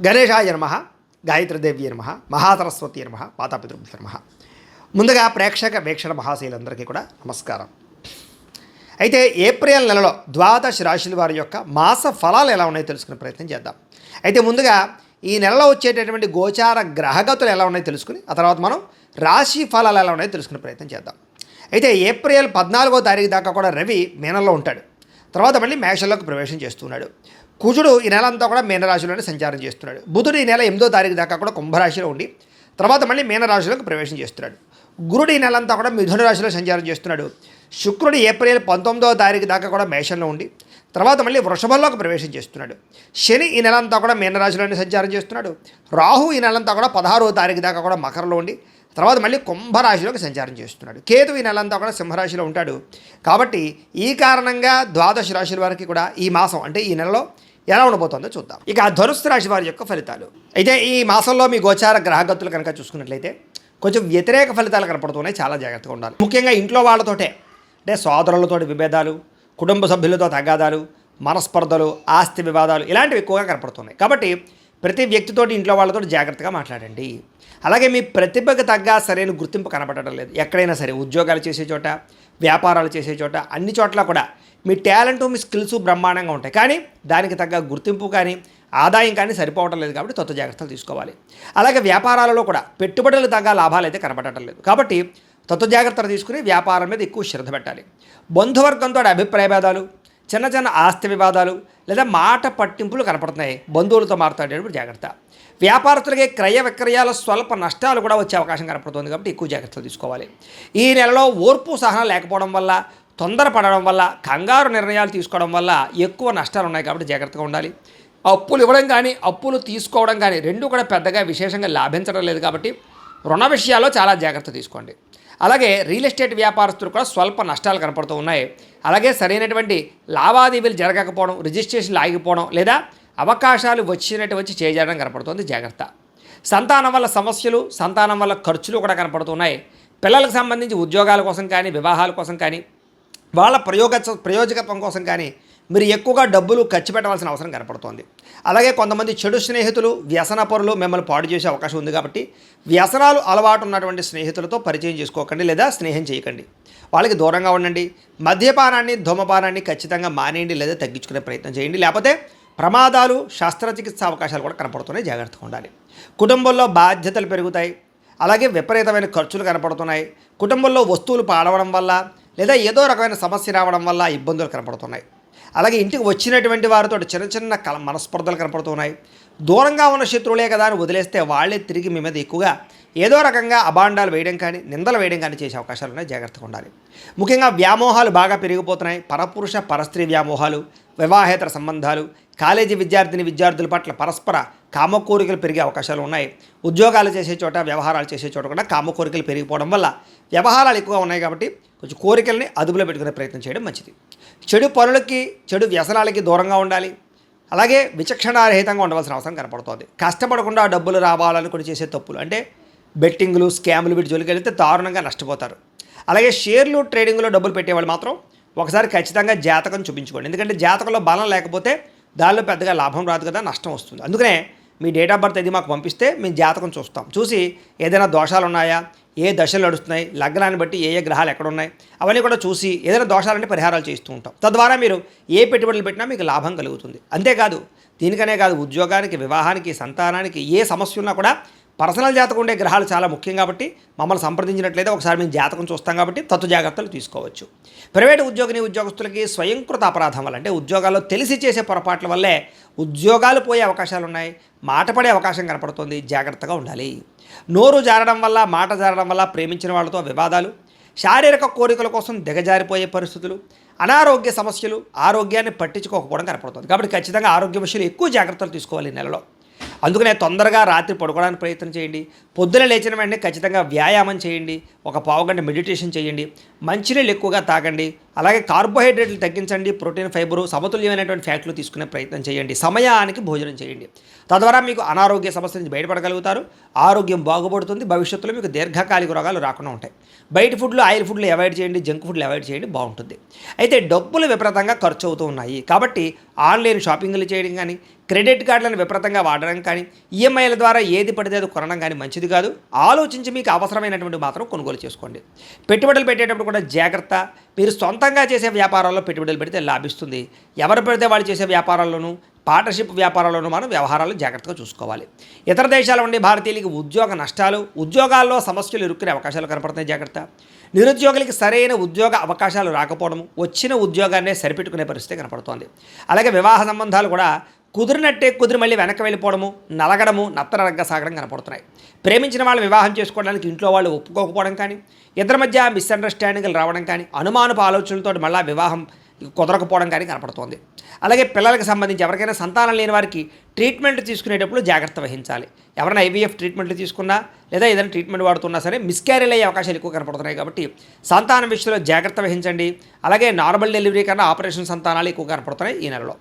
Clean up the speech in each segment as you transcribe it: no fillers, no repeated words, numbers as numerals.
గణేశాయ నమః, గాయత్రీదేవి నమః, మహాసరస్వతి నమః, మాతాపితృభ్యో నమః. ముందుగా ప్రేక్షక వీక్షణ మహాశైలందరికీ కూడా నమస్కారం. అయితే ఏప్రిల్ నెలలో ద్వాదశ రాశుల వారి యొక్క మాస ఫలాలు ఎలా ఉన్నాయో తెలుసుకునే ప్రయత్నం చేద్దాం. అయితే ముందుగా ఈ నెలలో వచ్చేటటువంటి గోచార గ్రహగతులు ఎలా ఉన్నాయో తెలుసుకుని ఆ తర్వాత మనం రాశి ఫలాలు ఎలా ఉన్నాయో తెలుసుకునే ప్రయత్నం చేద్దాం. అయితే ఏప్రిల్ 14వ తారీఖు దాకా కూడా రవి మీనంలో ఉంటాడు. తర్వాత మళ్ళీ మేషంలోకి ప్రవేశం చేస్తున్నాడు. కుజుడు ఈ నెల అంతా కూడా మీనరాశిలోనే సంచారం చేస్తున్నాడు. బుధుడు ఈ నెల 8వ తారీఖు దాకా కూడా కుంభరాశిలో ఉండి తర్వాత మళ్ళీ మీనరాశిలోకి ప్రవేశం చేస్తున్నాడు. గురుడు ఈ నెల అంతా కూడా మిథున రాశిలో సంచారం చేస్తున్నాడు. శుక్రుడు ఏప్రిల్ 19వ తారీఖు దాకా కూడా మేషంలో ఉండి తర్వాత మళ్ళీ వృషభంలోకి ప్రవేశం చేస్తున్నాడు. శని ఈ నెలంతా కూడా మీనరాశిలోనే సంచారం చేస్తున్నాడు. రాహు ఈ నెలంతా కూడా 16వ తారీఖు దాకా కూడా మకరంలో ఉండి తర్వాత మళ్ళీ కుంభరాశిలోకి సంచారం చేస్తున్నాడు. కేతు ఈ నెలంతా కూడా సింహరాశిలో ఉంటాడు. కాబట్టి ఈ కారణంగా ద్వాదశ రాశుల వారికి కూడా ఈ మాసం అంటే ఈ నెలలో ఎలా ఉండబోతుందో చూద్దాం. ఇక ధనుస్సు రాశి వారి యొక్క ఫలితాలు. అయితే ఈ మాసంలో మీ గోచార గ్రహగతులు కనుక చూసుకున్నట్లయితే కొంచెం వ్యతిరేక ఫలితాలు కనపడుతున్నాయి. చాలా జాగ్రత్తగా ఉండాలి. ముఖ్యంగా ఇంట్లో వాళ్ళతోటే అంటే సోదరులతోటి విభేదాలు, కుటుంబ సభ్యులతో తగాదాలు, మనస్పర్ధలు, ఆస్తి వివాదాలు ఇలాంటివి ఎక్కువగా కనపడుతున్నాయి. కాబట్టి ప్రతి వ్యక్తితోటి ఇంట్లో వాళ్ళతో జాగ్రత్తగా మాట్లాడండి. అలాగే మీ ప్రతిభకు తగ్గ సరైన గుర్తింపు కనపడటం లేదు. ఎక్కడైనా సరే ఉద్యోగాలు చేసే చోట, వ్యాపారాలు చేసే చోట అన్ని చోట్ల కూడా మీ టాలెంటు మీ స్కిల్స్ బ్రహ్మాండంగా ఉంటాయి. కానీ దానికి తగ్గ గుర్తింపు కానీ ఆదాయం కానీ సరిపోవటం లేదు. కాబట్టి కొత్త జాగ్రత్తలు తీసుకోవాలి. అలాగే వ్యాపారాలలో కూడా పెట్టుబడులు తగ్గ లాభాలు అయితే కనపడటం లేదు. కాబట్టి కొత్త జాగ్రత్తలు తీసుకుని వ్యాపారం మీద ఎక్కువ శ్రద్ధ పెట్టాలి. బంధువర్గంతో అభిప్రాయ భేదాలు, చిన్న చిన్న ఆస్తి వివాదాలు లేదా మాట పట్టింపులు కనపడుతున్నాయి. బంధువులతో మాట్లాడేటప్పుడు జాగ్రత్త. వ్యాపారస్తులకి క్రయ విక్రయాల స్వల్ప నష్టాలు కూడా వచ్చే అవకాశం కనపడుతుంది. కాబట్టి ఎక్కువ జాగ్రత్తలు తీసుకోవాలి. ఈ నెలలో ఓర్పు సహనం లేకపోవడం వల్ల, తొందరపడడం వల్ల, కంగారు నిర్ణయాలు తీసుకోవడం వల్ల ఎక్కువ నష్టాలు ఉన్నాయి. కాబట్టి జాగ్రత్తగా ఉండాలి. అప్పులు ఇవ్వడం కానీ అప్పులు తీసుకోవడం కానీ రెండు కూడా పెద్దగా విశేషంగా లాభించడం లేదు. కాబట్టి రుణ విషయాల్లో చాలా జాగ్రత్త తీసుకోండి. అలాగే రియల్ ఎస్టేట్ వ్యాపారస్తులు కూడా స్వల్ప నష్టాలు కనపడుతూ ఉన్నాయి. అలాగే సరైనటువంటి లావాదేవీలు జరగకపోవడం, రిజిస్ట్రేషన్లు ఆగిపోవడం లేదా అవకాశాలు వచ్చి చేయడం కనపడుతుంది. జాగ్రత్త. సంతానం వల్ల సమస్యలు, సంతానం వల్ల ఖర్చులు కూడా కనపడుతున్నాయి. పిల్లలకు సంబంధించి ఉద్యోగాల కోసం కానీ వివాహాల కోసం కానీ వాళ్ళ ప్రయోజకత్వం కోసం కానీ మీరు ఎక్కువగా డబ్బులు ఖర్చు పెట్టవలసిన అవసరం కనపడుతోంది. అలాగే కొంతమంది చెడు స్నేహితులు, వ్యసన పరులు మిమ్మల్ని పాడు చేసే అవకాశం ఉంది. కాబట్టి వ్యసనాలు అలవాటు ఉన్నటువంటి స్నేహితులతో పరిచయం చేసుకోకండి లేదా స్నేహం చేయకండి. వాళ్ళకి దూరంగా ఉండండి. మద్యపానాన్ని, ధూమపానాన్ని ఖచ్చితంగా మానేయండి లేదా తగ్గించుకునే ప్రయత్నం చేయండి. లేకపోతే ప్రమాదాలు, శస్త్రచికిత్స అవకాశాలు కూడా కనపడుతున్నాయి. జాగ్రత్తగా ఉండాలి. కుటుంబంలో బాధ్యతలు పెరుగుతాయి. అలాగే విపరీతమైన ఖర్చులు కనపడుతున్నాయి. కుటుంబంలో వస్తువులు పాడవడం వల్ల లేదా ఏదో రకమైన సమస్య రావడం వల్ల ఇబ్బందులు కనపడుతున్నాయి. అలాగే ఇంటికి వచ్చినటువంటి వారితో చిన్న చిన్న మనస్పర్ధలు కనపడుతున్నాయి. దూరంగా ఉన్న శత్రువులే కదా అని వదిలేస్తే వాళ్ళే తిరిగి మీ మీద ఎక్కువగా ఏదో రకంగా అబాండాలు వేయడం కానీ నిందలు వేయడం కానీ చేసే అవకాశాలు ఉన్నాయి. జాగ్రత్తగా ఉండాలి. ముఖ్యంగా వ్యామోహాలు బాగా పెరిగిపోతున్నాయి. పరపురుష పరస్త్రీ వ్యామోహాలు, వివాహేతర సంబంధాలు, కాలేజీ విద్యార్థుల పట్ల పరస్పర కామకోరికలు పెరిగే అవకాశాలు ఉన్నాయి. ఉద్యోగాలు చేసే చోట, వ్యవహారాలు చేసే చోట కూడా కామకోరికలు పెరిగిపోవడం వల్ల వ్యవహారాలు ఎక్కువగా ఉన్నాయి. కాబట్టి కొంచెం కోరికల్ని అదుపులో పెట్టుకునే ప్రయత్నం చేయడం మంచిది. చెడు పనులకి, చెడు వ్యసనాలకి దూరంగా ఉండాలి. అలాగే విచక్షణారహితంగా ఉండవలసిన అవసరం కనపడుతుంది. కష్టపడకుండా డబ్బులు రావాలనుకుని చేసే తప్పులు అంటే బెట్టింగ్లు, స్కాములు వీటి జోలికి వెళితే దారుణంగా నష్టపోతారు. అలాగే షేర్లు, ట్రేడింగ్లో డబ్బులు పెట్టేవాళ్ళు మాత్రం ఒకసారి ఖచ్చితంగా జాతకం చూపించుకోండి. ఎందుకంటే జాతకంలో బలం లేకపోతే దానిలో పెద్దగా లాభం రాదు కదా, నష్టం వస్తుంది. అందుకనే మీ డేట్ ఆఫ్ బర్త్ ఇది మాకు పంపిస్తే మేము జాతకం చూస్తాం. చూసి ఏదైనా దోషాలు ఉన్నాయా, ఏ దశలు నడుస్తున్నాయి, లగ్నాన్ని బట్టి ఏ గ్రహాలు ఎక్కడ ఉన్నాయి అవన్నీ కూడా చూసి ఏదైనా దోషాలంటే పరిహారాలు చేస్తూ ఉంటాం. తద్వారా మీరు ఏ పెట్టుబడులు పెట్టినా మీకు లాభం కలుగుతుంది. అంతేకాదు దీనికనే కాదు, ఉద్యోగానికి, వివాహానికి, సంతానానికి ఏ సమస్య ఉన్నా కూడా పర్సనల్ జాతకం ఉండే గ్రహాలు చాలా ముఖ్యం. కాబట్టి మమ్మల్ని సంప్రదించినట్లయితే ఒకసారి మేము జాతకం చూస్తాం. కాబట్టి తత్వ జాగ్రత్తలు తీసుకోవచ్చు. ప్రైవేటు ఉద్యోగస్తులకి స్వయంకృత అపరాధం వల్ల అంటే ఉద్యోగాల్లో తెలిసి చేసే పొరపాట్ల వల్లే ఉద్యోగాలు పోయే అవకాశాలు ఉన్నాయి. మాట పడే అవకాశం కనపడుతుంది. జాగ్రత్తగా ఉండాలి. నోరు జారడం వల్ల, మాట జారడం వల్ల ప్రేమించిన వాళ్ళతో వివాదాలు, శారీరక కోరికల కోసం దిగజారిపోయే పరిస్థితులు, అనారోగ్య సమస్యలు, ఆరోగ్యాన్ని పట్టించుకోకపోవడం కనపడుతుంది. కాబట్టి ఖచ్చితంగా ఆరోగ్య విషయాలు ఎక్కువ జాగ్రత్తలు తీసుకోవాలి ఈ నెలలో. అందుకనే తొందరగా రాత్రి పడుకోవడానికి ప్రయత్నం చేయండి. పొద్దున లేచిన వెంటనే ఖచ్చితంగా వ్యాయామం చేయండి. ఒక పావుగంట మెడిటేషన్ చేయండి. మంచినీళ్ళు ఎక్కువగా తాగండి. అలాగే కార్బోహైడ్రేట్లు తగ్గించండి. ప్రోటీన్, ఫైబరు, సమతుల్యమైనటువంటి ఫ్యాట్లు తీసుకునే ప్రయత్నం చేయండి. సమయానికి భోజనం చేయండి. తద్వారా మీకు అనారోగ్య సమస్య నుంచి బయటపడగలుగుతారు. ఆరోగ్యం బాగుపడుతుంది. భవిష్యత్తులో మీకు దీర్ఘకాలిక రోగాలు రాకుండా ఉంటాయి. బయట ఫుడ్లు, ఆయిల్ ఫుడ్లు అవాయిడ్ చేయండి. జంక్ ఫుడ్లు అవాయిడ్ చేయండి. బాగుంటుంది. అయితే డబ్బులు విపరీతంగా ఖర్చు అవుతూ ఉన్నాయి. కాబట్టి ఆన్లైన్ షాపింగ్లు చేయడం కానీ, క్రెడిట్ కార్డులను విపరీతంగా వాడడం కానీ ఈఎంఐల ద్వారా ఏది పడితే అది కొనడం కానీ మంచిది కాదు. ఆలోచించి మీకు అవసరమైనటువంటి మాత్రం కొనుగోలు చేసుకోండి. పెట్టుబడులు పెట్టేటప్పుడు కూడా జాగ్రత్త. మీరు సొంతంగా చేసే వ్యాపారాల్లో పెట్టుబడులు పెడితే లాభిస్తుంది. ఎవరు పెడితే వాళ్ళు చేసే వ్యాపారాల్లోనూ పార్ట్నర్షిప్ వ్యాపారాల్లోనూ మనం వ్యవహారాలు జాగ్రత్తగా చూసుకోవాలి. ఇతర దేశాల ఉండే భారతీయులకి ఉద్యోగ నష్టాలు, ఉద్యోగాల్లో సమస్యలు ఇరుక్కునే అవకాశాలు కనపడుతున్నాయి. జాగ్రత్త. నిరుద్యోగులకి సరైన ఉద్యోగ అవకాశాలు రాకపోవడము, వచ్చిన ఉద్యోగాన్నే సరిపెట్టుకునే పరిస్థితి కనపడుతోంది. అలాగే వివాహ సంబంధాలు కూడా కుదిరినట్టే కుదిరి మళ్ళీ వెనక్కి వెళ్ళిపోవడము, నలగడము, నత్తనరగ్గా సాగడం కనపడుతున్నాయి. ప్రేమించిన వాళ్ళు వివాహం చేసుకోవడానికి ఇంట్లో వాళ్ళు ఒప్పుకోకపోవడం కానీ, ఇద్దరి మధ్య మిస్అండర్స్టాండింగ్లు రావడం కానీ, అనుమానపు ఆలోచనలతో మళ్ళీ వివాహం కుదరకపోవడం కానీ కనపడుతోంది. అలాగే పిల్లలకు సంబంధించి ఎవరికైనా సంతానం లేని వారికి ట్రీట్మెంట్ తీసుకునేటప్పుడు జాగ్రత్త వహించాలి. ఎవరైనా ఐవీఎఫ్ ట్రీట్మెంట్లు తీసుకున్నా లేదా ఏదైనా ట్రీట్మెంట్ వాడుతున్నా సరే మిస్క్యారీలు అయ్యే అవకాశాలు ఎక్కువ కనపడుతున్నాయి. కాబట్టి సంతానం విషయంలో జాగ్రత్త వహించండి. అలాగే నార్మల్ డెలివరీ కన్నా ఆపరేషన్ సంతానాలు ఎక్కువ కనపడుతున్నాయి ఈ నెలలో.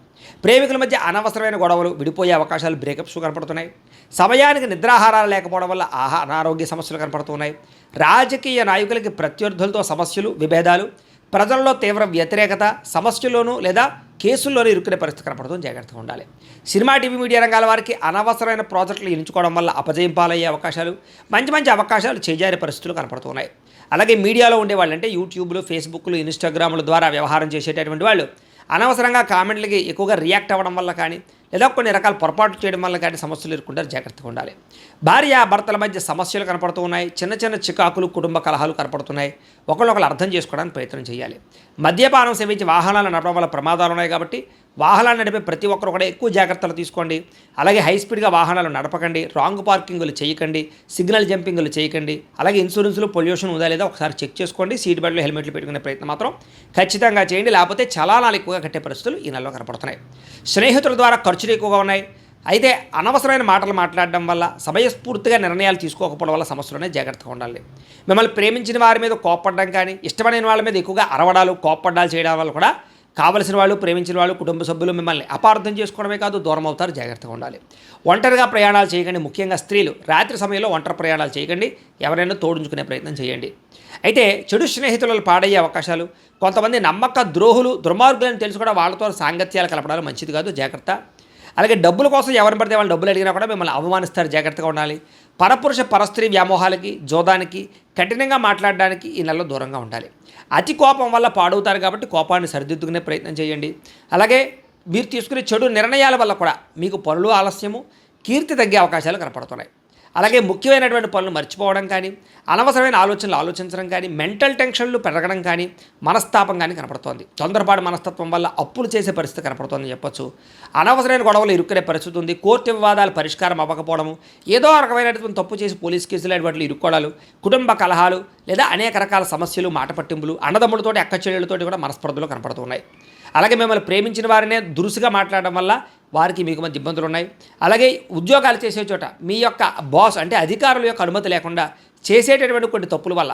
ప్రేమికుల మధ్య అనవసరమైన గొడవలు, విడిపోయే అవకాశాలు, బ్రేకప్స్ కనపడుతున్నాయి. సమయానికి నిద్రాహారాలు లేకపోవడం వల్ల అనారోగ్య సమస్యలు కనపడుతున్నాయి. రాజకీయ నాయకులకి ప్రత్యర్థులతో సమస్యలు, విభేదాలు, ప్రజల్లో తీవ్ర వ్యతిరేకత, సమస్యల్లోనూ లేదా కేసుల్లోనూ ఇరుక్కునే పరిస్థితి కనపడుతుంది. జాగ్రత్తగా ఉండాలి. సినిమా, టీవీ, మీడియా రంగాల వారికి అనవసరమైన ప్రాజెక్టులు ఎంచుకోవడం వల్ల అపజయం పాలయ్యే అవకాశాలు, మంచి మంచి అవకాశాలు చేజారే పరిస్థితులు కనపడుతున్నాయి. అలాగే మీడియాలో ఉండేవాళ్ళు అంటే యూట్యూబ్లు, ఫేస్బుక్లు, ఇన్స్టాగ్రాముల ద్వారా వ్యవహారం చేసేటటువంటి వాళ్ళు అనవసరంగా కామెంట్లకి ఎక్కువగా రియాక్ట్ అవ్వడం వల్ల కానీ లేదా కొన్ని రకాల పొరపాట్లు చేయడం వల్ల కానీ సమస్యలు ఎదుర్కొంటారు. జాగ్రత్తగా ఉండాలి. భార్య భర్తల మధ్య సమస్యలు కనపడుతూ ఉన్నాయి. చిన్న చిన్న చికాకులు, కుటుంబ కలహాలు కనపడుతున్నాయి. ఒకళ్ళొకళ్ళు అర్థం చేసుకోవడానికి ప్రయత్నం చేయాలి. మద్యపానం సేవించి వాహనాలు నడపడం వల్ల ప్రమాదాలు ఉన్నాయి. కాబట్టి వాహనాలు నడిపే ప్రతి ఒక్కరు కూడా ఎక్కువ జాగ్రత్తలు తీసుకోండి. అలాగే హై స్పీడ్గా వాహనాలు నడపకండి, రాంగ్ పార్కింగ్లు చేయకండి, సిగ్నల్ జంపింగ్లు చేయకండి. అలాగే ఇన్సూరెన్స్లు, పొల్యూషన్ ఉందా లేదా ఒకసారి చెక్ చేసుకోండి. సీట్ బెల్ట్లు, హెల్మెట్లు పెట్టుకునే ప్రయత్నం మాత్రం ఖచ్చితంగా చేయండి. లేకపోతే చలానాలు ఎక్కువగా కట్టే పరిస్థితులు ఈ నెలలో కనపడుతున్నాయి. స్నేహితుల ద్వారా ఖర్చులు ఎక్కువగా ఉన్నాయి. అయితే అనవసరమైన మాటలు మాట్లాడడం వల్ల, సమయస్ఫూర్తిగా నిర్ణయాలు తీసుకోకపోవడం వల్ల సమస్యలునే జాగ్రత్తగా ఉండాలి. మిమ్మల్ని ప్రేమించిన వారి మీద కోప్పడడం కానీ, ఇష్టమైన వాళ్ళ మీద ఎక్కువగా అరవడాలు, కోప్పడ్డాలు చేయడం వల్ల కూడా కావలసిన వాళ్ళు, ప్రేమించిన వాళ్ళు, కుటుంబ సభ్యులు మిమ్మల్ని అపార్థం చేసుకోవడమే కాదు దూరం అవుతారు. జాగ్రత్తగా ఉండాలి. ఒంటరిగా ప్రయాణాలు చేయకండి. ముఖ్యంగా స్త్రీలు రాత్రి సమయంలో ఒంటరి ప్రయాణాలు చేయకండి. ఎవరైనా తోడుంచుకునే ప్రయత్నం చేయండి. అయితే చెడు స్నేహితులను పాడయ్యే అవకాశాలు, కొంతమంది నమ్మక ద్రోహులు, దుర్మార్గులను తెలుసు కూడా వాళ్ళతో సాంగత్యాలు కలపడాలు మంచిది కాదు. జాగ్రత్త. అలాగే డబ్బుల కోసం ఎవరిని పడితే వాళ్ళు డబ్బులు అడిగినా కూడా మిమ్మల్ని అవమానిస్తారు. జాగ్రత్తగా ఉండాలి. పరపురుష పరస్త్రీ వ్యామోహాలకి, జోదానికి, కఠినంగా మాట్లాడడానికి ఈ నెలలో దూరంగా ఉండాలి. అతి కోపం వల్ల పాడవుతారు. కాబట్టి కోపాన్ని సరిదిద్దుకునే ప్రయత్నం చేయండి. అలాగే మీరు తీసుకునే చెడు నిర్ణయాల వల్ల కూడా మీకు పనులు ఆలస్యము, కీర్తి తగ్గే అవకాశాలు కనపడుతున్నాయి. అలాగే ముఖ్యమైనటువంటి పనులు మర్చిపోవడం కానీ, అనవసరమైన ఆలోచనలు ఆలోచించడం కానీ, మెంటల్ టెన్షన్లు పెరగడం కానీ, మనస్తాపం కానీ కనపడుతోంది. తొందరపాటు మనస్తత్వం వల్ల అప్పులు చేసే పరిస్థితి కనపడుతోందని చెప్పొచ్చు. అనవసరమైన గొడవలు ఇరుక్కునే పరిస్థితి ఉంది. కోర్టు వివాదాలు పరిష్కారం అవ్వకపోవడము, ఏదో రకమైనటువంటి తప్పు చేసి పోలీస్ కేసులు వాటిలో ఇరుక్కోవడాలు, కుటుంబ కలహాలు లేదా అనేక రకాల సమస్యలు, మాట పట్టింపులు, అన్నదమ్ములతోటి, అక్క చెల్లెళ్ళతోటి కూడా మనస్పర్ధలు కనపడుతున్నాయి. అలాగే మిమ్మల్ని ప్రేమించిన వారినే దురుసుగా మాట్లాడడం వల్ల వారికి మీకు మధ్య ఇబ్బందులు ఉన్నాయి. అలాగే ఉద్యోగాలు చేసే చోట మీ యొక్క బాస్ అంటే అధికారుల యొక్క అనుమతి లేకుండా చేసేటటువంటి కొన్ని తప్పుల వల్ల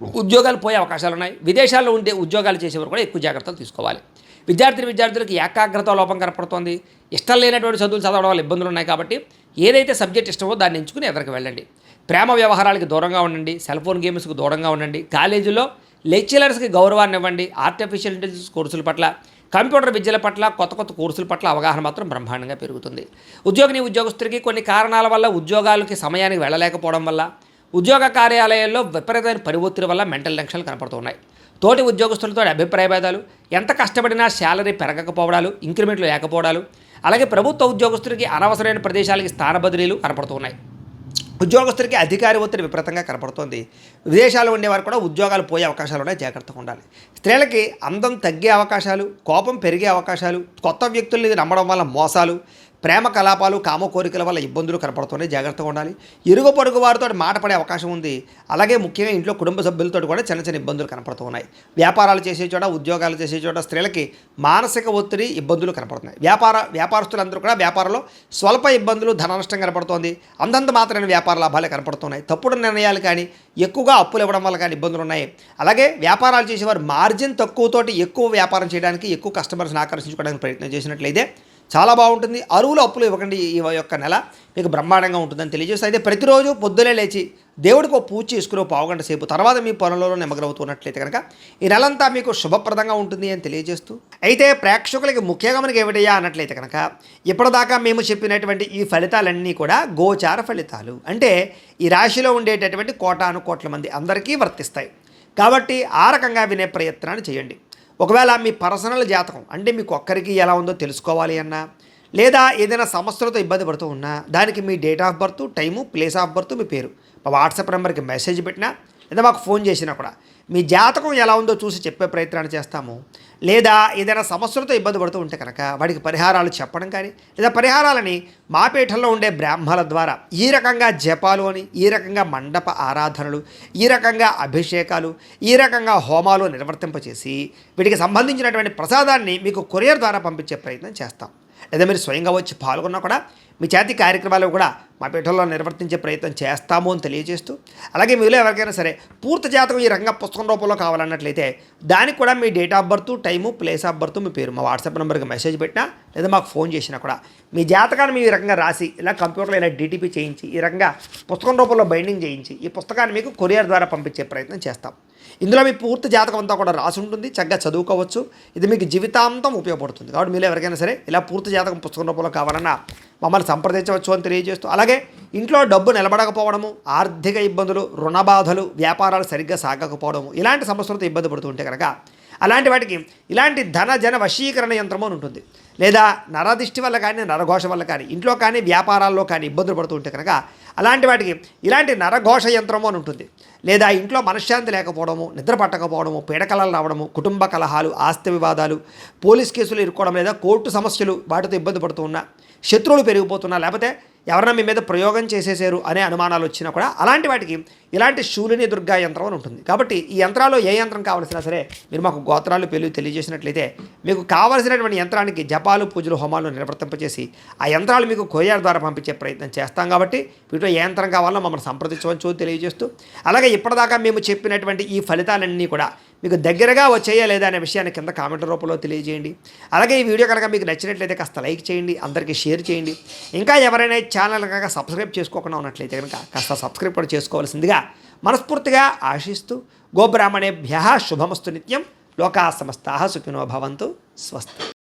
ఉద్యోగాలు పోయే అవకాశాలు ఉన్నాయి. విదేశాల్లో ఉండే ఉద్యోగాలు చేసేవారు కూడా ఎక్కువ జాగ్రత్తలు తీసుకోవాలి. విద్యార్థులకు ఏకాగ్రత లోపం కనపడుతోంది. ఇష్టం లేనటువంటి చదువులు చదవడం వల్ల ఇబ్బందులు ఉన్నాయి. కాబట్టి ఏదైతే సబ్జెక్ట్ ఇష్టమో దాన్ని ఎంచుకుని ఎదురుకు వెళ్ళండి. ప్రేమ వ్యవహారాలకి దూరంగా ఉండండి. సెల్ ఫోన్ గేమ్స్కి దూరంగా ఉండండి. కాలేజీలో లెక్చరర్స్కి గౌరవాన్ని ఇవ్వండి. ఆర్టిఫిషియల్ ఇంటెలిజెన్స్ కోర్సుల పట్ల, కంప్యూటర్ విద్యల పట్ల, కొత్త కొత్త కోర్సుల పట్ల అవగాహన మాత్రం బ్రహ్మాండంగా పెరుగుతుంది. ఉద్యోగస్తుడికి కొన్ని కారణాల వల్ల ఉద్యోగాలకి సమయానికి వెళ్ళలేకపోవడం వల్ల, ఉద్యోగ కార్యాలయాల్లో విపరీతమైన పని ఒత్తిడి వల్ల మెంటల్ టెన్షన్లు కనపడుతున్నాయి. తోటి ఉద్యోగస్తులతో అభిప్రాయ భేదాలు, ఎంత కష్టపడినా శాలరీ పెరగకపోవడాలు, ఇంక్రిమెంట్లు లేకపోవడాలు, అలాగే ప్రభుత్వ ఉద్యోగస్తుడికి అనవసరమైన ప్రదేశాలకి స్థాన బదిలీలు కనపడుతున్నాయి. ఉద్యోగస్తులకి అధికారి ఒత్తిడి విపరీతంగా కనపడుతోంది. విదేశాల్లో ఉండేవారు కూడా ఉద్యోగాలు పోయే అవకాశాలు ఉన్నాయి. జాగ్రత్తగా ఉండాలి. స్త్రీలకి అందం తగ్గే అవకాశాలు, కోపం పెరిగే అవకాశాలు, కొత్త వ్యక్తుల్ని నమ్మడం వల్ల మోసాలు, ప్రేమ కలాపాలు, కామ కోరికల వల్ల ఇబ్బందులు కనపడుతున్నాయి. జాగ్రత్తగా ఉండాలి. ఇరుగు పొరుగు వారితో మాట పడే అవకాశం ఉంది. అలాగే ముఖ్యంగా ఇంట్లో కుటుంబ సభ్యులతో కూడా చిన్న చిన్న ఇబ్బందులు కనపడుతూ ఉన్నాయి. వ్యాపారాలు చేసే చోట, ఉద్యోగాలు చేసే చోట స్త్రీలకి మానసిక ఒత్తిడి, ఇబ్బందులు కనపడుతున్నాయి. వ్యాపారస్తులందరూ కూడా వ్యాపారంలో స్వల్ప ఇబ్బందులు, ధన నష్టం కనపడుతోంది. అంతంత మాత్రమే వ్యాపార లాభాలే కనపడుతున్నాయి. తప్పుడు నిర్ణయాలు కానీ, ఎక్కువగా అప్పులు ఇవ్వడం వల్ల కానీ ఇబ్బందులు ఉన్నాయి. అలాగే వ్యాపారాలు చేసేవారు మార్జిన్ తక్కువతోటి ఎక్కువ వ్యాపారం చేయడానికి, ఎక్కువ కస్టమర్స్ని ఆకర్షించుకోవడానికి ప్రయత్నం చేసినట్లయితే చాలా బాగుంటుంది. అరువులు అప్పులు ఇవ్వకండి. ఈ యొక్క నెల మీకు బ్రహ్మాండంగా ఉంటుందని తెలియజేస్తే, అయితే ప్రతిరోజు పొద్దునే లేచి దేవుడికి ఒక పూజ చేసుకుని ఒక పావుగంట సేపు తర్వాత మీ పనులలో నిమగ్నమవుతున్నట్లయితే కనుక ఈ నెలంతా మీకు శుభప్రదంగా ఉంటుంది అని తెలియజేస్తూ, అయితే ప్రేక్షకులకి ముఖ్యంగా మనకి ఏమిటయ్యా అన్నట్లయితే కనుక ఇప్పటిదాకా మేము చెప్పినటువంటి ఈ ఫలితాలన్నీ కూడా గోచార ఫలితాలు. అంటే ఈ రాశిలో ఉండేటటువంటి కోటాను కోట్ల మంది అందరికీ వర్తిస్తాయి. కాబట్టి ఆ రకంగా వినే ప్రయత్నాన్ని చేయండి. ఒకవేళ మీ పర్సనల్ జాతకం అంటే మీకు ఒక్కరికి ఎలా ఉందో తెలుసుకోవాలి అన్నా, లేదా ఏదైనా సమస్యలతో ఇబ్బంది పడుతూ ఉన్నా దానికి మీ date of birth, time, place of birth, మీ పేరు మా వాట్సాప్ నెంబర్కి మెసేజ్ పెట్టినా లేదా మాకు ఫోన్ చేసినా కూడా మీ జాతకం ఎలా ఉందో చూసి చెప్పే ప్రయత్నాన్ని చేస్తాము. లేదా ఏదైనా సమస్యలతో ఇబ్బంది పడుతూ ఉంటే కనుక వాడికి పరిహారాలు చెప్పడం కానీ, లేదా పరిహారాలని మా పీఠంలో ఉండే బ్రాహ్మణుల ద్వారా ఈ రకంగా జపాలు అని, ఈ రకంగా మండప ఆరాధనలు, ఈ రకంగా అభిషేకాలు, ఈ రకంగా హోమాలు నిర్వర్తింపచేసి వీటికి సంబంధించినటువంటి ప్రసాదాన్ని మీకు కొరియర్ ద్వారా పంపించే ప్రయత్నం చేస్తాం. లేదా మీరు స్వయంగా వచ్చి పాల్గొన్నా కూడా మీ చేతి కార్యక్రమాలు కూడా మా పీఠంలో నిర్వర్తించే ప్రయత్నం చేస్తాము అని తెలియజేస్తూ, అలాగే మీలో ఎవరికైనా సరే పూర్తి జాతకం ఈ రకంగా పుస్తకం రూపంలో కావాలన్నట్లయితే దానికి కూడా మీ date of birth, time, place of birth, మీ పేరు మా వాట్సాప్ నెంబర్కి మెసేజ్ పెట్టినా లేదా మాకు ఫోన్ చేసినా కూడా మీ జాతకాన్ని మీ రకంగా రాసి ఇలా కంప్యూటర్లో ఇలా డీటీపీ చేయించి ఈ రకంగా పుస్తకం రూపంలో బైండింగ్ చేయించి ఈ పుస్తకాన్ని మీకు కొరియర్ ద్వారా పంపించే ప్రయత్నం చేస్తాం. ఇందులో మీ పూర్తి జాతకం అంతా కూడా రాసి ఉంటుంది. చక్కగా చదువుకోవచ్చు. ఇది మీకు జీవితాంతం ఉపయోగపడుతుంది. కాబట్టి మీరు ఎవరికైనా సరే ఇలా పూర్తి జాతకం పుస్తకం రూపంలో కావాలన్నా మమ్మల్ని సంప్రదించవచ్చు అని తెలియజేస్తూ, అలాగే ఇంట్లో డబ్బు నిలబడకపోవడము, ఆర్థిక ఇబ్బందులు, రుణ బాధలు, వ్యాపారాలు సరిగ్గా సాగకపోవడము ఇలాంటి సమస్యలతో ఇబ్బంది పడుతూ ఉంటే కనుక అలాంటి వాటికి ఇలాంటి ధన జన వశీకరణ యంత్రము అని ఉంటుంది. లేదా నరదిష్టి వల్ల కానీ, నరఘోష వల్ల కానీ, ఇంట్లో కానీ వ్యాపారాల్లో కానీ ఇబ్బందులు పడుతూ ఉంటే కనుక అలాంటి వాటికి ఇలాంటి నరఘోష యంత్రము అని ఉంటుంది. లేదా ఇంట్లో మనశ్శాంతి లేకపోవడము, నిద్ర పట్టకపోవడము, పీడకలలు రావడము, కుటుంబ కలహాలు, ఆస్తి వివాదాలు, పోలీస్ కేసులు ఇరుక్కోవడం, లేదా కోర్టు సమస్యలు వాటితో ఇబ్బంది పడుతూ ఉన్నా, శత్రువులు పెరిగిపోతున్నా, లేకపోతే ఎవరన్నా మీ మీద ప్రయోగం చేసేసారు అనే అనుమానాలు వచ్చినా కూడా అలాంటి వాటికి ఇలాంటి శూలిని దుర్గా యంత్రం అని ఉంటుంది. కాబట్టి ఈ యంత్రాలు ఏ యంత్రం కావాల్సినా సరే మీరు మాకు గోత్రాలు పేర్లు తెలియజేసినట్లయితే మీకు కావలసినటువంటి యంత్రానికి జపాలు, పూజలు, హోమాలు నిర్వర్తింపచేసి ఆ యంత్రాలు మీకు కొరియర్ ద్వారా పంపించే ప్రయత్నం చేస్తాం. కాబట్టి వీటిలో ఏ యంత్రం కావాలో మమ్మల్ని సంప్రదించవచ్చు తెలియజేస్తూ, అలాగే ఇప్పటిదాకా మేము చెప్పినటువంటి ఈ ఫలితాలన్నీ కూడా మీకు దగ్గరగా వచ్చేయా లేదా అనే విషయాన్ని కింద కామెంట్ రూపంలో తెలియజేయండి. అలాగే ఈ వీడియో కనుక మీకు నచ్చినట్లయితే కాస్త లైక్ చేయండి, అందరికీ షేర్ చేయండి. ఇంకా ఎవరైనా ఛానల్ కనుక సబ్స్క్రైబ్ చేసుకోకుండా ఉన్నట్లయితే కనుక కాస్త సబ్స్క్రైబ్ కూడా చేసుకోవాల్సిందిగా మనస్ఫూర్తిగా ఆశిస్తూ, గోబ్రాహ్మణేభ్యః శుభమస్తు నిత్యం. లోకా సమస్తాః సుఖినో భవంతు. స్వస్తి.